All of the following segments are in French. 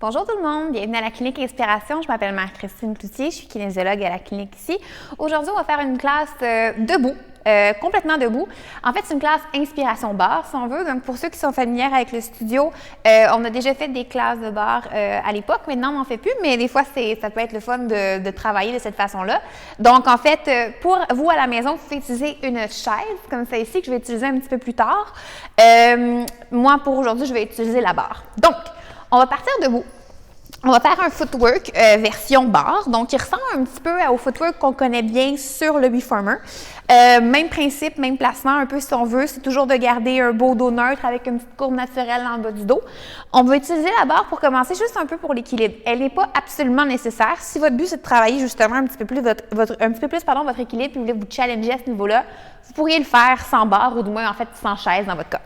Bonjour tout le monde, bienvenue à la clinique Inspiration. Je m'appelle Marie-Christine Cloutier, je suis kinésiologue à la clinique ici. Aujourd'hui, on va faire une classe debout, complètement debout. En fait, c'est une classe Inspiration barre, si on veut. Donc, pour ceux qui sont familiers avec le studio, on a déjà fait des classes de barre à l'époque. Maintenant, on n'en fait plus, mais des fois, ça peut être le fun de travailler de cette façon-là. Donc, en fait, pour vous à la maison, vous pouvez utiliser une chaise comme ça ici, que je vais utiliser un petit peu plus tard. Moi, pour aujourd'hui, je vais utiliser la barre. Donc, on va partir debout. On va faire un footwork version barre, donc qui ressemble un petit peu au footwork qu'on connaît bien sur le reformer. Même principe, même placement, un peu si on veut, c'est toujours de garder un beau dos neutre avec une petite courbe naturelle dans le bas du dos. On va utiliser la barre pour commencer juste un peu pour l'équilibre. Elle n'est pas absolument nécessaire. Si votre but c'est de travailler justement un petit peu plus votre équilibre, puis vous voulez vous challenger à ce niveau-là, vous pourriez le faire sans barre ou du moins en fait sans chaise dans votre cas.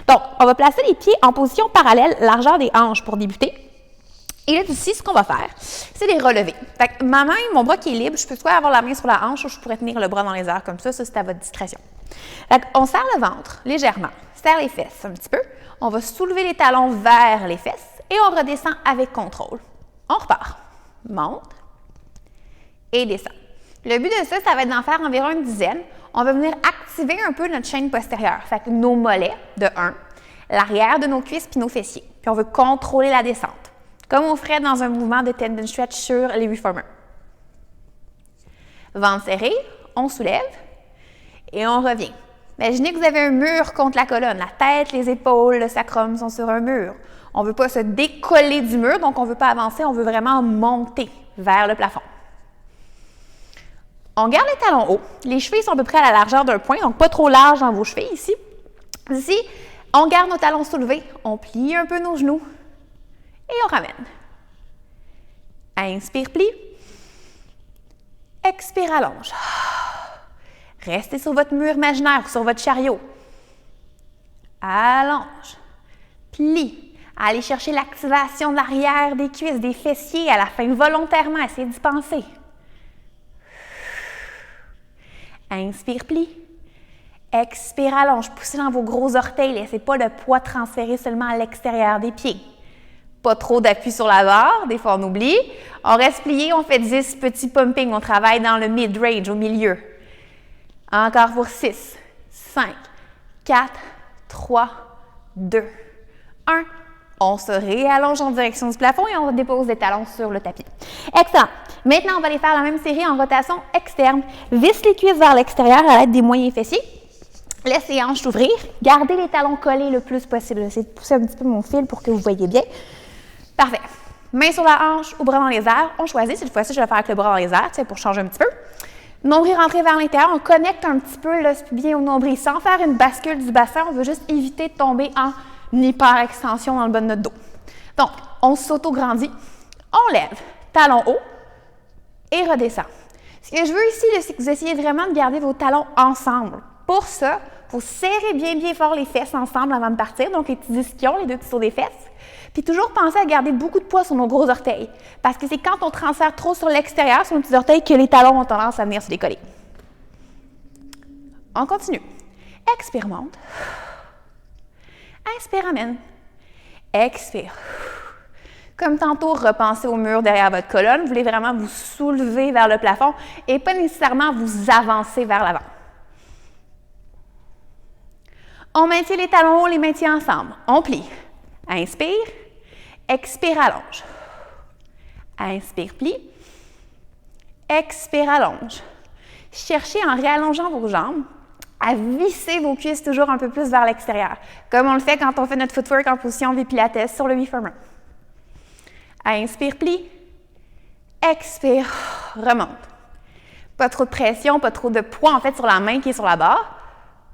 Donc, on va placer les pieds en position parallèle, largeur des hanches pour débuter. Et là, ici, ce qu'on va faire, c'est les relever. Fait que ma main, mon bras qui est libre, je peux soit avoir la main sur la hanche ou je pourrais tenir le bras dans les airs comme ça. Ça, c'est à votre discrétion. Fait qu'on serre le ventre légèrement, serre les fesses un petit peu. On va soulever les talons vers les fesses et on redescend avec contrôle. On repart. Monte et descend. Le but de ça, ça va être d'en faire environ une dizaine. On va venir activer un peu notre chaîne postérieure. Fait que nos mollets, de 1, l'arrière de nos cuisses puis nos fessiers. Puis on veut contrôler la descente, comme on ferait dans un mouvement de tendon stretch sur les reformers. Ventre serré, on soulève et on revient. Imaginez que vous avez un mur contre la colonne. La tête, les épaules, le sacrum sont sur un mur. On ne veut pas se décoller du mur, donc on ne veut pas avancer, on veut vraiment monter vers le plafond. On garde les talons hauts. Les chevilles sont à peu près à la largeur d'un poing, donc pas trop large dans vos chevilles ici. Ici, on garde nos talons soulevés, on plie un peu nos genoux et on ramène. Inspire, plie. Expire, allonge. Restez sur votre mur imaginaire, sur votre chariot. Allonge. Plie. Allez chercher l'activation de l'arrière des cuisses, des fessiers à la fin, volontairement. Essayez d'y penser. Inspire, plie. Expire, allonge. Poussez dans vos gros orteils. Laissez pas le poids transférer seulement à l'extérieur des pieds. Pas trop d'appui sur la barre, des fois on oublie. On reste plié, on fait 10 petits pumping. On travaille dans le mid-range, au milieu. Encore pour 6, 5, 4, 3, 2, 1. On se réallonge en direction du plafond et on dépose les talons sur le tapis. Excellent. Maintenant, on va aller faire la même série en rotation externe. Visse les cuisses vers l'extérieur à l'aide des moyens fessiers. Laisse les hanches s'ouvrir. Gardez les talons collés le plus possible. J'essaie de pousser un petit peu mon fil pour que vous voyez bien. Parfait. Main sur la hanche ou bras dans les airs. On choisit. Cette fois-ci, je vais faire avec le bras dans les airs, pour changer un petit peu. Nombril rentré vers l'intérieur. On connecte un petit peu là, bien au nombril sans faire une bascule du bassin. On veut juste éviter de tomber en hyper-extension dans le bas de notre dos. Donc, on s'auto-grandit. On lève. Talons hauts et redescend. Ce que je veux ici, c'est que vous essayez vraiment de garder vos talons ensemble. Pour ça, il faut serrer bien fort les fesses ensemble avant de partir. Donc, les petits ischions, les deux petits sauts des fesses. Puis toujours penser à garder beaucoup de poids sur nos gros orteils. Parce que c'est quand on transfère trop sur l'extérieur, sur nos petits orteils, que les talons ont tendance à venir se décoller. On continue. Expire, monte. Inspire, amène. Expire. Comme tantôt, repensez au mur derrière votre colonne. Vous voulez vraiment vous soulever vers le plafond et pas nécessairement vous avancer vers l'avant. On maintient les talons hauts, les maintient ensemble. On plie. Inspire. Expire, allonge. Inspire, plie. Expire, allonge. Cherchez en réallongeant vos jambes à visser vos cuisses toujours un peu plus vers l'extérieur, comme on le fait quand on fait notre footwork en position V-Pilates sur le reformer. Inspire, plie. Expire, remonte. Pas trop de pression, pas trop de poids en fait sur la main qui est sur la barre.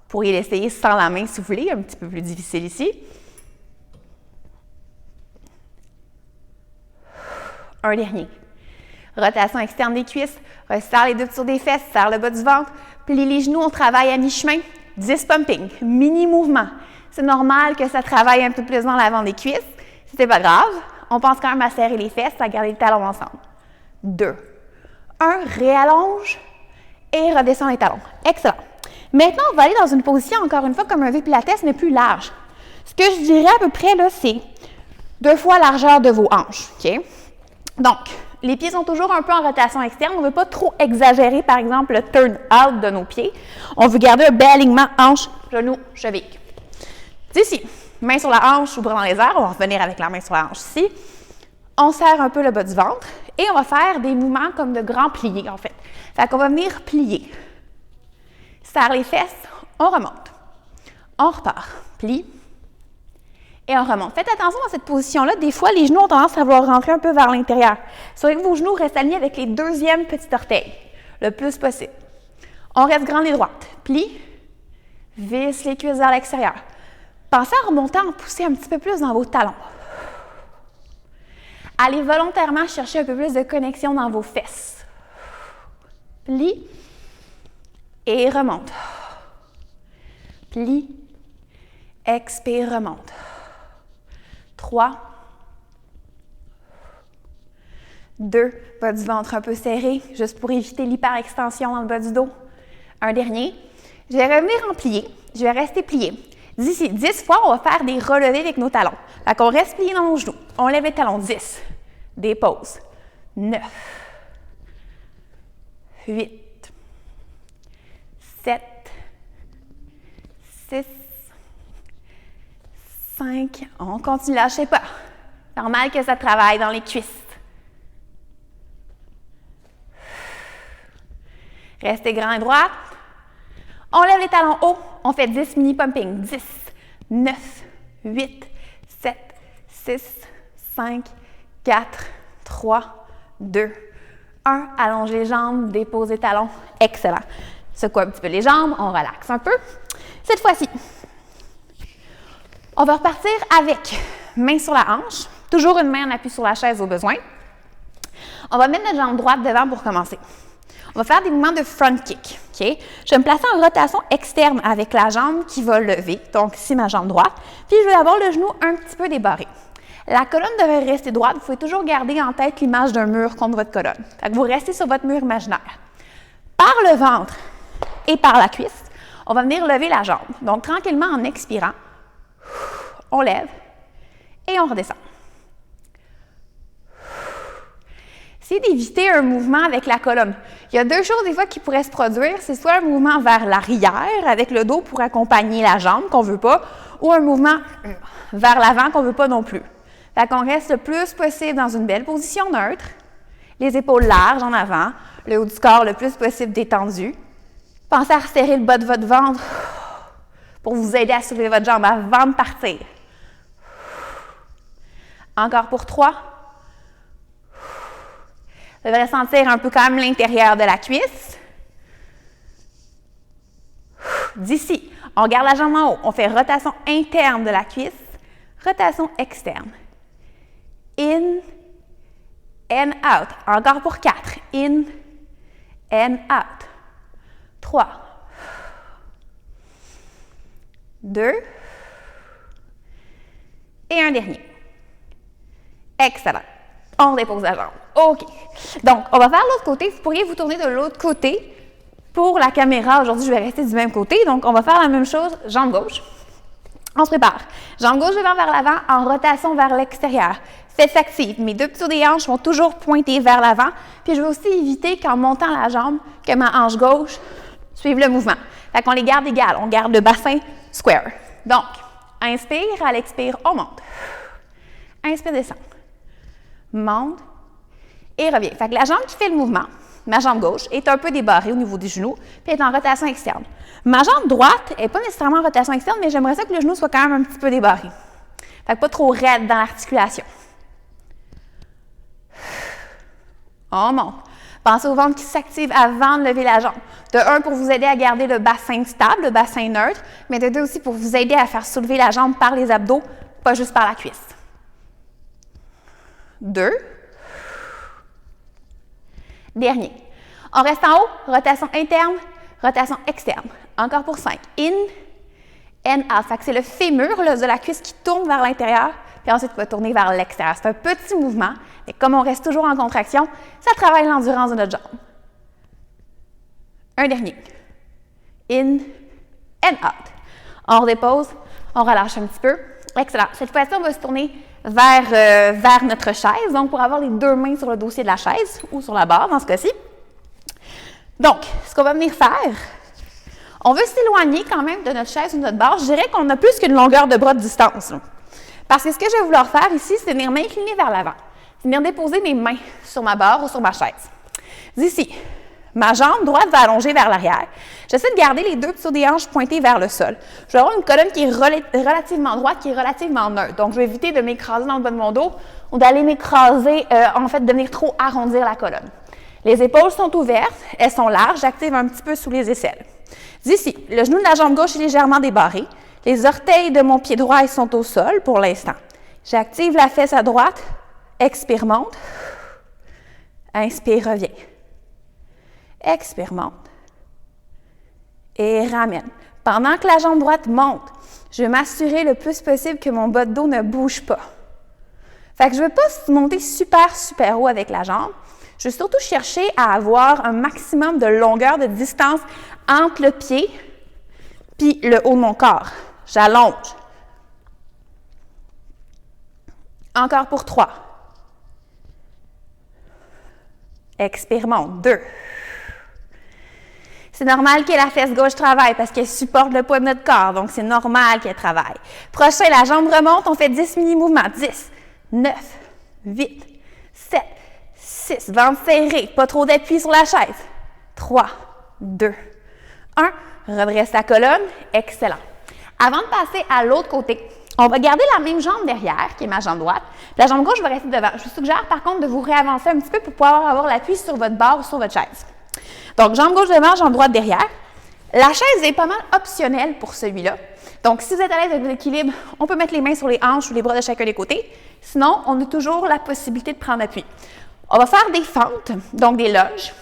Vous pourriez l'essayer sans la main soufflée, un petit peu plus difficile ici. Un dernier. Rotation externe des cuisses. Resserre les deux sur des fesses, serre le bas du ventre. Plie les genoux, on travaille à mi-chemin. 10 pumping, mini mouvement. C'est normal que ça travaille un peu plus dans l'avant des cuisses. C'est pas grave. On pense quand même à serrer les fesses, à garder les talons ensemble. 2, 1, réallonge et redescend les talons. Excellent. Maintenant, on va aller dans une position, encore une fois, comme un V-Pilates, mais plus large. Ce que je dirais à peu près, là, c'est 2 fois la largeur de vos hanches. OK? Donc, les pieds sont toujours un peu en rotation externe. On ne veut pas trop exagérer, par exemple, le turn out de nos pieds. On veut garder un bel alignement hanche, genou, cheville. D'ici, main sur la hanche ou bras dans les airs. On va revenir avec la main sur la hanche ici. On serre un peu le bas du ventre et on va faire des mouvements comme de grands pliés, en fait. Fait qu'on va venir plier. Serre les fesses, on remonte. On repart. Plie. Et on remonte. Faites attention à cette position-là. Des fois, les genoux ont tendance à vouloir rentrer un peu vers l'intérieur. Soyez que vos genoux restent alignés avec les deuxièmes petits orteils, le plus possible. On reste grande et droite. Plie. Visse les cuisses vers l'extérieur. Pensez à remonter, en pousser un petit peu plus dans vos talons. Allez volontairement chercher un peu plus de connexion dans vos fesses. Plie. Et remonte. Plie. Expire, remonte. 3, 2, bas du ventre un peu serré, juste pour éviter l'hyperextension dans le bas du dos. Un dernier. Je vais revenir en plié. Je vais rester plié. D'ici 10 fois, on va faire des relevés avec nos talons. Fait qu'on reste plié dans nos genoux. On lève les talons. 10. Dépose. 9. 8. 7. 6. 5, on continue, lâchez pas. Normal que ça travaille dans les cuisses. Restez grand et droit. On lève les talons hauts. On fait 10 mini pumping. 10, 9, 8, 7, 6, 5, 4, 3, 2, 1. Allongez les jambes, déposez les talons. Excellent. Secouez un petit peu les jambes, on relaxe un peu. Cette fois-ci, on va repartir avec main sur la hanche, toujours une main en appui sur la chaise au besoin. On va mettre notre jambe droite devant pour commencer. On va faire des mouvements de front kick. Okay? Je vais me placer en rotation externe avec la jambe qui va lever, donc ici ma jambe droite, puis je vais avoir le genou un petit peu débarré. La colonne devrait rester droite. Vous pouvez toujours garder en tête l'image d'un mur contre votre colonne. Fait que vous restez sur votre mur imaginaire. Par le ventre et par la cuisse, on va venir lever la jambe. Donc tranquillement en expirant, on lève et on redescend. Essayez d'éviter un mouvement avec la colonne. Il y a 2 choses des fois qui pourraient se produire. C'est soit un mouvement vers l'arrière avec le dos pour accompagner la jambe qu'on ne veut pas, ou un mouvement vers l'avant qu'on ne veut pas non plus. Fait qu'on reste le plus possible dans une belle position neutre, les épaules larges en avant, le haut du corps le plus possible détendu. Pensez à resserrer le bas de votre ventre pour vous aider à soulever votre jambe avant de partir. Encore pour 3. Vous devez sentir un peu quand même l'intérieur de la cuisse. D'ici, on garde la jambe en haut. On fait rotation interne de la cuisse, rotation externe. In, and out. Encore pour 4. In, and out. 3. 2. Et un dernier. Excellent. On dépose la jambe. OK. Donc, on va faire l'autre côté. Vous pourriez vous tourner de l'autre côté. Pour la caméra, aujourd'hui, je vais rester du même côté. Donc, on va faire la même chose, jambe gauche. On se prépare. Jambe gauche devant vers l'avant, en rotation vers l'extérieur. Fesses actives. Mes 2 petits des hanches vont toujours pointer vers l'avant. Puis, je vais aussi éviter qu'en montant la jambe, que ma hanche gauche suive le mouvement. Fait qu'on les garde égales. On garde le bassin square. Donc, inspire, à l'expire, on monte. Inspire, descend. Monte et revient. Fait que la jambe qui fait le mouvement, ma jambe gauche, est un peu débarrée au niveau des genoux, puis est en rotation externe. Ma jambe droite n'est pas nécessairement en rotation externe, mais j'aimerais ça que le genou soit quand même un petit peu débarré. Fait que pas trop raide dans l'articulation. On monte. Pensez au ventre qui s'active avant de lever la jambe. De 1, pour vous aider à garder le bassin stable, le bassin neutre, mais de 2 aussi pour vous aider à faire soulever la jambe par les abdos, pas juste par la cuisse. 2. Dernier. On reste en haut, rotation interne, rotation externe. Encore pour 5. In, and out. Fait que c'est le fémur là, de la cuisse qui tourne vers l'intérieur, puis ensuite il va tourner vers l'extérieur. C'est un petit mouvement, mais comme on reste toujours en contraction, ça travaille l'endurance de notre jambe. Un dernier. In, and out. On redépose, on relâche un petit peu. Excellent. Cette fois-ci, on va se tourner vers notre chaise, donc pour avoir les deux mains sur le dossier de la chaise ou sur la barre dans ce cas-ci. Donc, ce qu'on va venir faire, on veut s'éloigner quand même de notre chaise ou de notre barre. Je dirais qu'on a plus qu'une longueur de bras de distance, là. Parce que ce que je vais vouloir faire ici, c'est venir m'incliner vers l'avant. C'est venir déposer mes mains sur ma barre ou sur ma chaise. D'ici, ma jambe droite va allonger vers l'arrière. J'essaie de garder les deux petits des hanches pointés vers le sol. Je vais avoir une colonne qui est relativement droite, qui est relativement neutre. Donc, je vais éviter de m'écraser dans le bas de mon dos ou d'aller m'écraser, de venir trop arrondir la colonne. Les épaules sont ouvertes, elles sont larges, j'active un petit peu sous les aisselles. D'ici, le genou de la jambe gauche est légèrement débarré. Les orteils de mon pied droit ils sont au sol pour l'instant. J'active la fesse à droite, expire, monte. Inspire, reviens. Expire, monte. Et ramène. Pendant que la jambe droite monte, je vais m'assurer le plus possible que mon bas de dos ne bouge pas. Fait que je ne veux pas monter super haut avec la jambe. Je vais surtout chercher à avoir un maximum de longueur de distance entre le pied puis le haut de mon corps. J'allonge. Encore pour 3. Expire, monte. 2. C'est normal que la fesse gauche travaille parce qu'elle supporte le poids de notre corps, donc c'est normal qu'elle travaille. Prochain, la jambe remonte, on fait 10 mini-mouvements. 10, 9, 8, 7, 6. Ventre serré, pas trop d'appui sur la chaise. 3, 2, 1. Redresse la colonne. Excellent. Avant de passer à l'autre côté, on va garder la même jambe derrière, qui est ma jambe droite. La jambe gauche va rester devant. Je vous suggère par contre de vous réavancer un petit peu pour pouvoir avoir l'appui sur votre barre ou sur votre chaise. Donc, jambe gauche devant, jambe droite derrière. La chaise est pas mal optionnelle pour celui-là. Donc, si vous êtes à l'aise avec l'équilibre, on peut mettre les mains sur les hanches ou les bras de chacun des côtés. Sinon, on a toujours la possibilité de prendre appui. On va faire des fentes, donc des loges.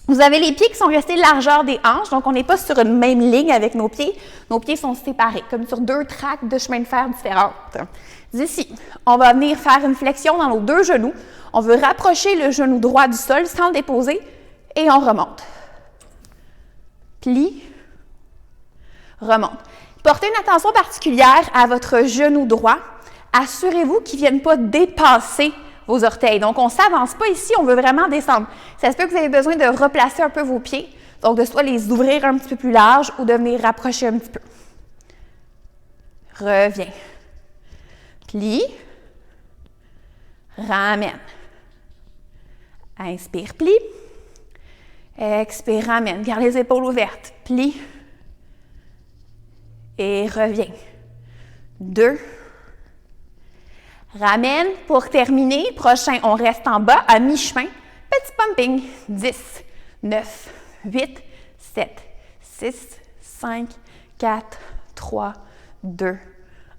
Vous avez les pieds qui sont restés largeur des hanches, donc on n'est pas sur une même ligne avec nos pieds. Nos pieds sont séparés, comme sur deux tracks de chemin de fer différentes. D'ici, on va venir faire une flexion dans nos deux genoux. On veut rapprocher le genou droit du sol sans le déposer et on remonte. Plie, remonte. Portez une attention particulière à votre genou droit. Assurez-vous qu'il ne vienne pas dépasser vos orteils. Donc, on ne s'avance pas ici, on veut vraiment descendre. Ça se peut que vous avez besoin de replacer un peu vos pieds, donc de soit les ouvrir un petit peu plus large ou de venir rapprocher un petit peu. Reviens. Plie. Ramène. Inspire, plie. Expire, ramène. Garde les épaules ouvertes. Plie. Et reviens. 2. Ramène. Pour terminer, prochain, on reste en bas, à mi-chemin. Petit pumping. 10, 9, 8, 7, 6, 5, 4, 3, 2,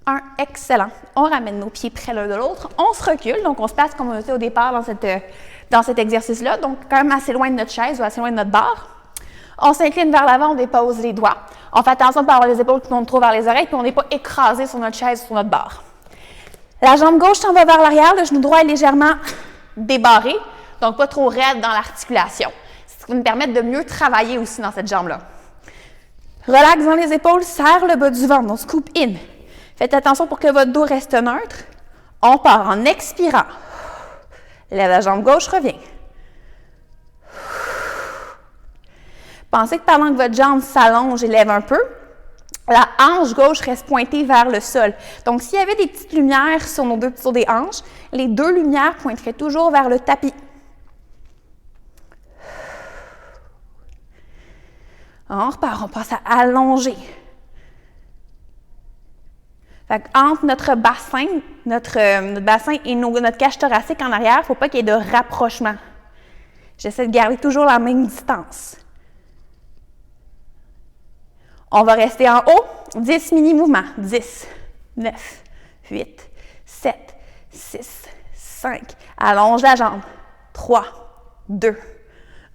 1. Excellent. On ramène nos pieds près l'un de l'autre. On se recule. Donc, on se place comme on était au départ dans cet exercice-là. Donc, quand même assez loin de notre chaise ou assez loin de notre barre. On s'incline vers l'avant, on dépose les doigts. On fait attention de ne pas avoir les épaules qui montent trop vers les oreilles, puis on n'est pas écrasé sur notre chaise ou sur notre barre. La jambe gauche s'en va vers l'arrière, le genou droit est légèrement débarré, donc pas trop raide dans l'articulation. Ce qui va nous permettre de mieux travailler aussi dans cette jambe-là. Relax dans les épaules, serre le bas du ventre, on scoop in. Faites attention pour que votre dos reste neutre. On part en expirant. Lève la jambe gauche, reviens. Pensez que pendant que votre jambe s'allonge et lève un peu, la hanche gauche reste pointée vers le sol. Donc, s'il y avait des petites lumières sur des hanches, les deux lumières pointeraient toujours vers le tapis. On repart, on passe à allonger. Fait entre notre bassin et notre cage thoracique en arrière, il ne faut pas qu'il y ait de rapprochement. J'essaie de garder toujours la même distance. On va rester en haut, 10 mini-mouvements. 10, 9, 8, 7, 6, 5. Allonge la jambe. 3, 2,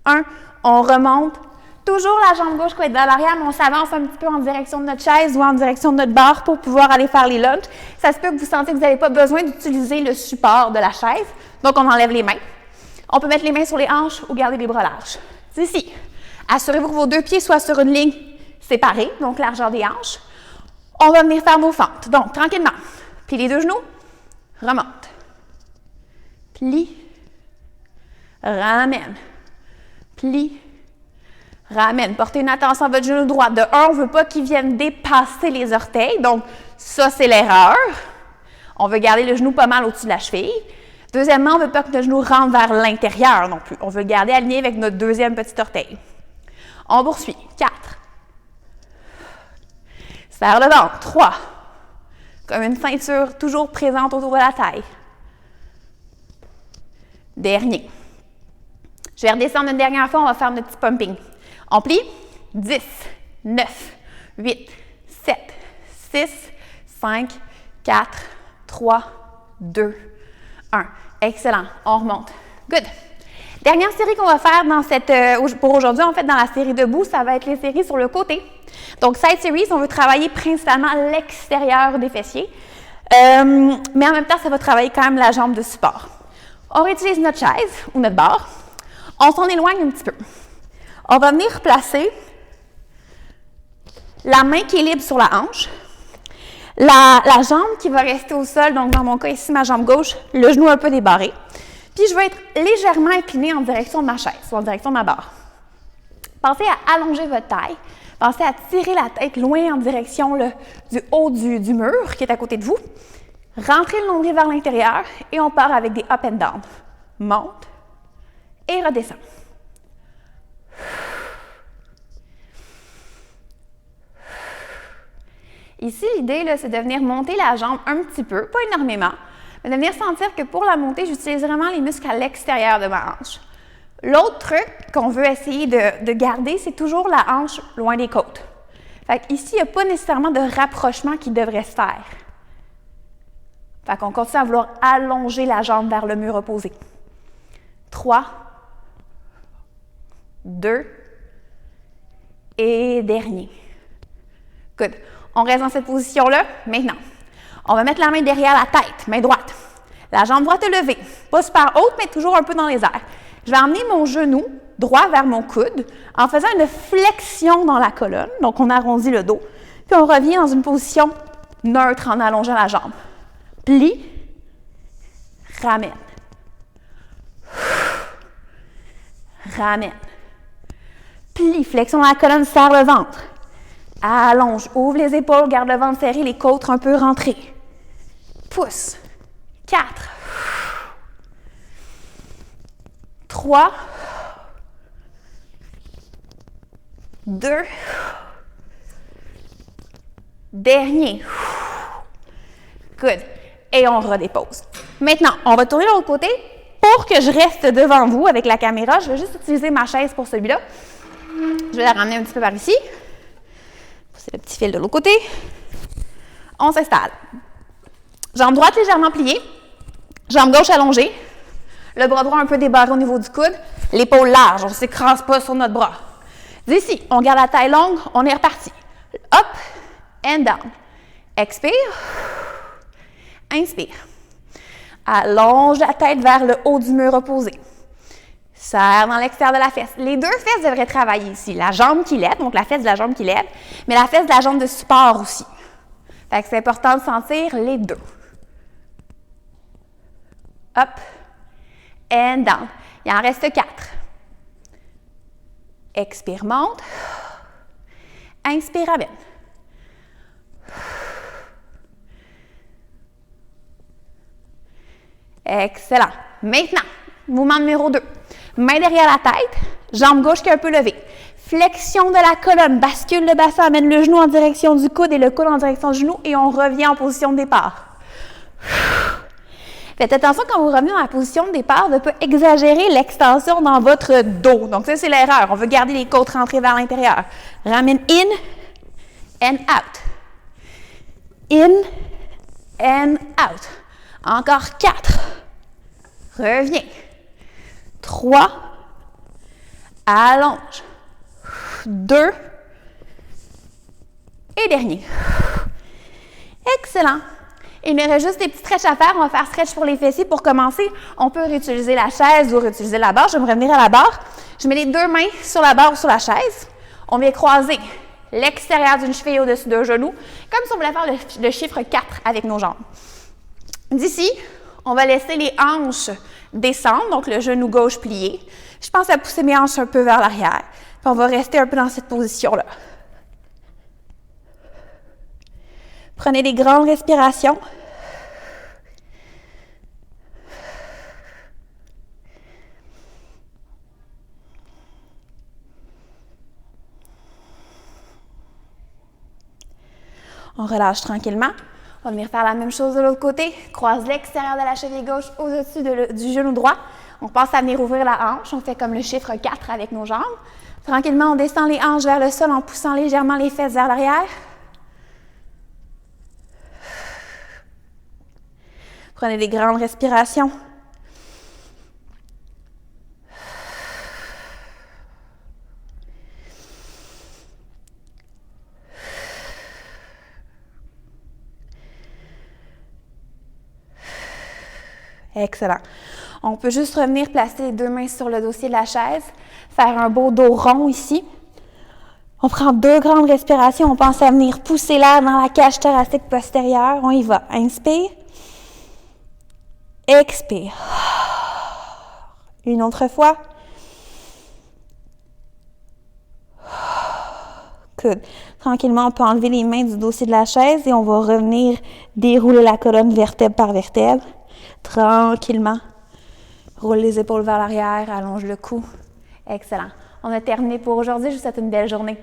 1. On remonte. Toujours la jambe gauche qui va être dans l'arrière, mais on s'avance un petit peu en direction de notre chaise ou en direction de notre barre pour pouvoir aller faire les lunges. Ça se peut que vous sentez que vous n'avez pas besoin d'utiliser le support de la chaise. Donc, on enlève les mains. On peut mettre les mains sur les hanches ou garder les bras larges. Ici. Assurez-vous que vos deux pieds soient sur une ligne séparée, donc largeur des hanches. On va venir faire nos fentes. Donc, tranquillement, Plie les deux genoux, remonte. Plie, ramène. Plie, ramène. Portez une attention à votre genou droit. De un, on ne veut pas qu'il vienne dépasser les orteils. Donc, ça, c'est l'erreur. On veut garder le genou pas mal au-dessus de la cheville. Deuxièmement, on ne veut pas que notre genou rentre vers l'intérieur non plus. On veut le garder aligné avec notre deuxième petit orteil. On poursuit. 4. Serre le ventre. 3. Comme une ceinture toujours présente autour de la taille. Dernier. Je vais redescendre une dernière fois, on va faire notre petit pumping. On plie. 10, 9, 8, 7, 6, 5, 4, 3, 2, 1. Excellent. On remonte. Good. Dernière série qu'on va faire pour aujourd'hui, en fait, dans la série debout, ça va être les séries sur le côté. Donc, side series, on veut travailler principalement à l'extérieur des fessiers. Mais en même temps, ça va travailler quand même la jambe de support. On réutilise notre chaise ou notre barre. On s'en éloigne un petit peu. On va venir placer la main qui est libre sur la hanche. La jambe qui va rester au sol, donc dans mon cas ici, ma jambe gauche, le genou un peu débarré. Puis je vais être légèrement inclinée en direction de ma chaise ou en direction de ma barre. Pensez à allonger votre taille. Pensez à tirer la tête loin en direction du haut du mur qui est à côté de vous. Rentrez le nombril vers l'intérieur et on part avec des up and down. Monte et redescend. Ici, l'idée, c'est de venir monter la jambe un petit peu, pas énormément, mais de venir sentir que pour la monter, j'utilise vraiment les muscles à l'extérieur de ma hanche. L'autre truc qu'on veut essayer de garder, c'est toujours la hanche loin des côtes. Fait qu'ici, il n'y a pas nécessairement de rapprochement qui devrait se faire. Fait qu'on continue à vouloir allonger la jambe vers le mur opposé. 3, 2 et dernier. Good. On reste dans cette position-là. Maintenant, on va mettre la main derrière la tête, main droite. La jambe droite est levée. Pas super haute, mais toujours un peu dans les airs. Je vais emmener mon genou droit vers mon coude en faisant une flexion dans la colonne. Donc, on arrondit le dos. Puis, on revient dans une position neutre en allongeant la jambe. Plie, ramène. Ramène. Plie, flexion dans la colonne, serre le ventre. Allonge, ouvre les épaules, garde le ventre serré, les côtes un peu rentrées. Pousse. 4. 3. 2. Dernier. Good. Et on redépose. Maintenant, on va tourner de l'autre côté. Pour que je reste devant vous avec la caméra, je vais juste utiliser ma chaise pour celui-là. Je vais la ramener un petit peu par ici. C'est le petit fil de l'autre côté. On s'installe. Jambe droite légèrement pliée. Jambe gauche allongée. Le bras droit un peu débarré au niveau du coude. L'épaule large. On ne s'écrase pas sur notre bras. D'ici, on garde la taille longue. On est reparti. Up and down. Expire. Inspire. Allonge la tête vers le haut du mur opposé. Serre dans l'extérieur de la fesse. Les deux fesses devraient travailler ici. La jambe qui lève, donc la fesse de la jambe qui lève, mais la fesse de la jambe de support aussi. Fait que c'est important de sentir les deux. Up and down. Il en reste 4. Expire, monte. Inspire, ramène. Excellent. Maintenant, mouvement numéro 2. Main derrière la tête, jambe gauche qui est un peu levée. Flexion de la colonne, bascule le bassin, amène le genou en direction du coude et le coude en direction du genou et on revient en position de départ. Faites attention quand vous revenez dans la position de départ de ne pas exagérer l'extension dans votre dos. Donc ça, c'est l'erreur. On veut garder les côtes rentrées vers l'intérieur. Ramène in and out. In and out. Encore 4. Reviens. 3. Allonge. 2. Et dernier. Excellent. Il me reste juste des petits stretches à faire. On va faire stretch pour les fessiers. Pour commencer, on peut réutiliser la chaise ou réutiliser la barre. Je vais me revenir à la barre. Je mets les deux mains sur la barre ou sur la chaise. On vient croiser l'extérieur d'une cheville au-dessus d'un genou, comme si on voulait faire le chiffre 4 avec nos jambes. D'ici, on va laisser les hanches descendre, donc le genou gauche plié. Je pense à pousser mes hanches un peu vers l'arrière. Puis on va rester un peu dans cette position-là. Prenez des grandes respirations. On relâche tranquillement. On va venir faire la même chose de l'autre côté. Croise l'extérieur de la cheville gauche au-dessus du genou droit. On pense à venir ouvrir la hanche. On fait comme le chiffre 4 avec nos jambes. Tranquillement, on descend les hanches vers le sol en poussant légèrement les fesses vers l'arrière. Prenez des grandes respirations. Excellent. On peut juste revenir placer les deux mains sur le dossier de la chaise, faire un beau dos rond ici. On prend 2 grandes respirations. On pense à venir pousser l'air dans la cage thoracique postérieure. On y va. Inspire. Expire. Une autre fois. Good. Tranquillement, on peut enlever les mains du dossier de la chaise et on va revenir dérouler la colonne vertèbre par vertèbre. Tranquillement. Roule les épaules vers l'arrière, allonge le cou. Excellent. On a terminé pour aujourd'hui. Je vous souhaite une belle journée.